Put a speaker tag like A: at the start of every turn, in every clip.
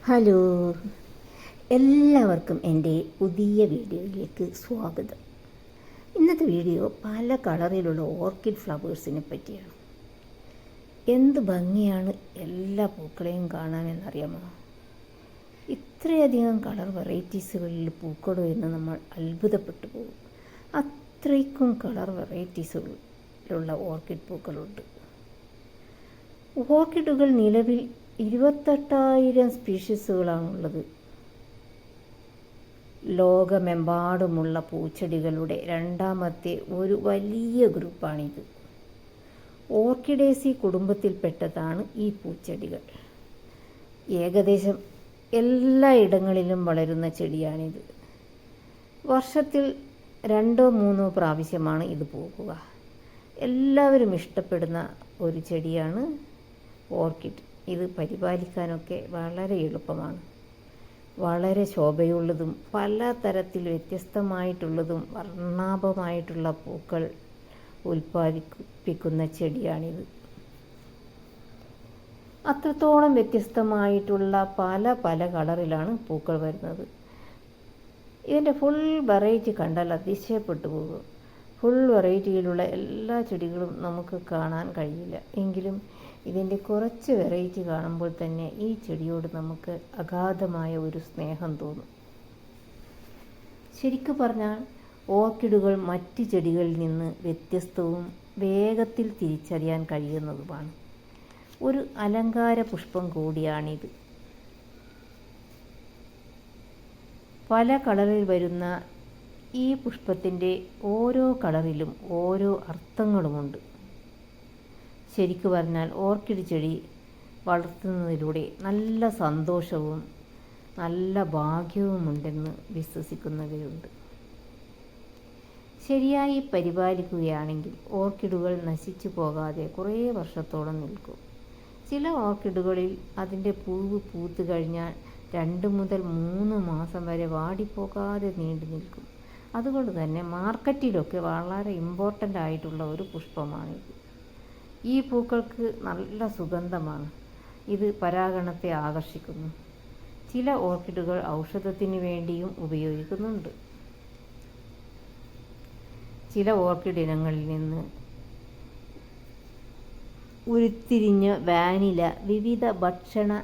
A: Hello, എല്ലാവർക്കും എൻ്റെ പുതിയ വീഡിയോയിലേക്ക് സ്വാഗതം. ഇന്നത്തെ വീഡിയോ പല കളറിലുള്ള ഓർക്കിഡ് ഫ്ലവേഴ്സിനെ പറ്റിയാണ്. എന്ത് ഭംഗിയാണ് എല്ലാ പൂക്കളെയും കാണാമെന്നറിയാമോ? ഇത്രയധികം കളർ വെറൈറ്റീസുകളിൽ പൂക്കളോ എന്ന് നമ്മൾ അത്ഭുതപ്പെട്ടു പോകും. അത്രയ്ക്കും കളർ വെറൈറ്റീസുകളുള്ള ഓർക്കിഡ് പൂക്കളുണ്ട്. ഓർക്കിഡുകൾ നിലവിൽ 28,000 സ്പീഷീസുകളാണുള്ളത്. ലോകമെമ്പാടുമുള്ള പൂച്ചെടികളുടെ രണ്ടാമത്തെ ഒരു വലിയ ഗ്രൂപ്പാണിത്. ഓർക്കിഡേസി കുടുംബത്തിൽപ്പെട്ടതാണ് ഈ പൂച്ചെടികൾ. ഏകദേശം എല്ലായിടങ്ങളിലും വളരുന്ന ചെടിയാണിത്. വർഷത്തിൽ 2-3 പ്രാവശ്യമാണ് ഇത് പൂക്കുക. എല്ലാവരും ഇഷ്ടപ്പെടുന്ന ഒരു ചെടിയാണ് ഓർക്കിഡ്. ഇത് പരിപാലിക്കാനൊക്കെ വളരെ എളുപ്പമാണ്. വളരെ ശോഭയുള്ളതും പല തരത്തിൽ വ്യത്യസ്തമായിട്ടുള്ളതും വർണ്ണാഭമായിട്ടുള്ള പൂക്കൾ ഉൽപ്പാദിപ്പിക്കുന്ന ചെടിയാണിത്. അത്രത്തോളം വ്യത്യസ്തമായിട്ടുള്ള പല കളറിലാണ് പൂക്കൾ വരുന്നത്. ഇതിൻ്റെ ഫുൾ വെറൈറ്റി കണ്ടാൽ അതിശയപ്പെട്ടു പോകും. ഫുൾ വെറൈറ്റിയിലുള്ള എല്ലാ ചെടികളും നമുക്ക് കാണാൻ കഴിയില്ല. എങ്കിലും ഇതിൻ്റെ കുറച്ച് വെറൈറ്റി കാണുമ്പോൾ തന്നെ ഈ ചെടിയോട് നമുക്ക് അഗാധമായ ഒരു സ്നേഹം തോന്നും. ശരിക്കും പറഞ്ഞാൽ ഓർക്കിഡുകൾ മറ്റ് ചെടികളിൽ നിന്ന് വ്യത്യസ്തവും വേഗത്തിൽ തിരിച്ചറിയാൻ കഴിയുന്നതുമാണ്. ഒരു അലങ്കാര പുഷ്പം കൂടിയാണിത്. പല കളറിൽ വരുന്ന ഈ പുഷ്പത്തിൻ്റെ ഓരോ കളറിലും ഓരോ അർത്ഥങ്ങളുമുണ്ട്. ശരിക്കു പറഞ്ഞാൽ ഓർക്കിഡ് ചെടി വളർത്തുന്നതിലൂടെ നല്ല സന്തോഷവും നല്ല ഭാഗ്യവുമുണ്ടെന്ന് വിശ്വസിക്കുന്നവരുണ്ട്. ശരിയായി പരിപാലിക്കുകയാണെങ്കിൽ ഓർക്കിഡുകൾ നശിച്ചു പോകാതെ കുറേ വർഷത്തോളം നിൽക്കും. ചില ഓർക്കിഡുകളിൽ അതിൻ്റെ പൂവ് പൂത്തു കഴിഞ്ഞാൽ 2 മുതൽ 3 മാസം വരെ വാടിപ്പോകാതെ നീണ്ടു നിൽക്കും. അതുകൊണ്ട് തന്നെ മാർക്കറ്റിലൊക്കെ വളരെ ഇമ്പോർട്ടൻ്റ് ആയിട്ടുള്ള ഒരു പുഷ്പമാണിത്. ഈ പൂക്കൾക്ക് നല്ല സുഗന്ധമാണ്. ഇത് പരാഗണത്തെ ആകർഷിക്കുന്നു. ചില ഓർക്കിഡുകൾ ഔഷധത്തിന് വേണ്ടിയും ഉപയോഗിക്കുന്നുണ്ട്. ചില ഓർക്കിഡ് ഇനങ്ങളിൽ നിന്ന് ഉരുത്തിരിഞ്ഞ വാനില വിവിധ ഭക്ഷണ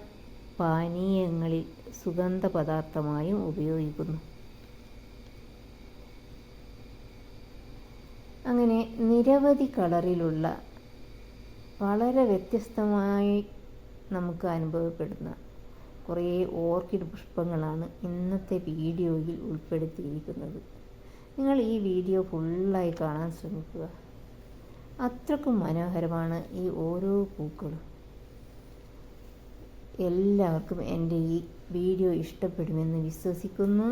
A: പാനീയങ്ങളിൽ സുഗന്ധ പദാർത്ഥമായും ഉപയോഗിക്കുന്നു. അങ്ങനെ നിരവധി കളറിലുള്ള വളരെ വ്യത്യസ്തമായി നമുക്ക് അനുഭവപ്പെടുന്ന കുറേ ഓർക്കിഡ് പുഷ്പങ്ങളാണ് ഇന്നത്തെ വീഡിയോയിൽ ഉൾപ്പെടുത്തിയിരിക്കുന്നത്. നിങ്ങൾ ഈ വീഡിയോ ഫുള്ളായി കാണാൻ ശ്രമിക്കുക. അത്രക്കും മനോഹരമാണ് ഈ ഓരോ പൂക്കളും. എല്ലാവർക്കും എൻ്റെ ഈ വീഡിയോ ഇഷ്ടപ്പെടുമെന്ന് വിശ്വസിക്കുന്നു.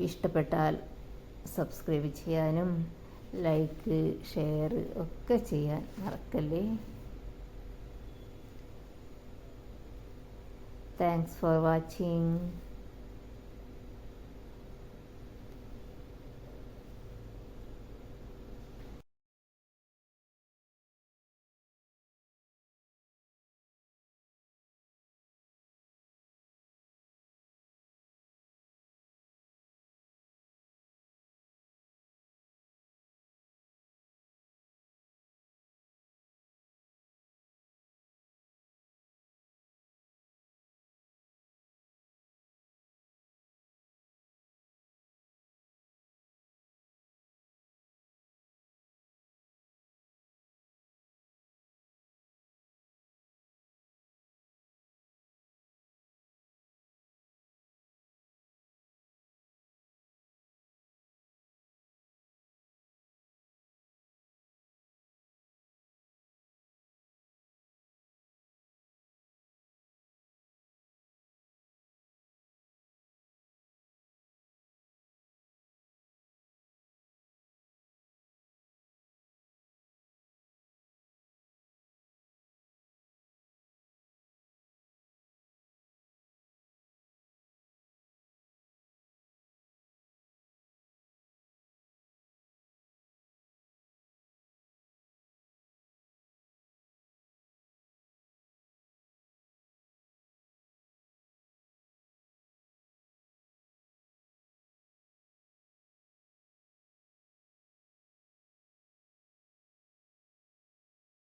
A: ഇഷ്ടപ്പെട്ടാൽ സബ്സ്ക്രൈബ് ചെയ്യാനും ലൈക്ക് ഷെയർ ഒക്കെ ചെയ്യാൻ മറക്കല്ലേ. Thanks for watching.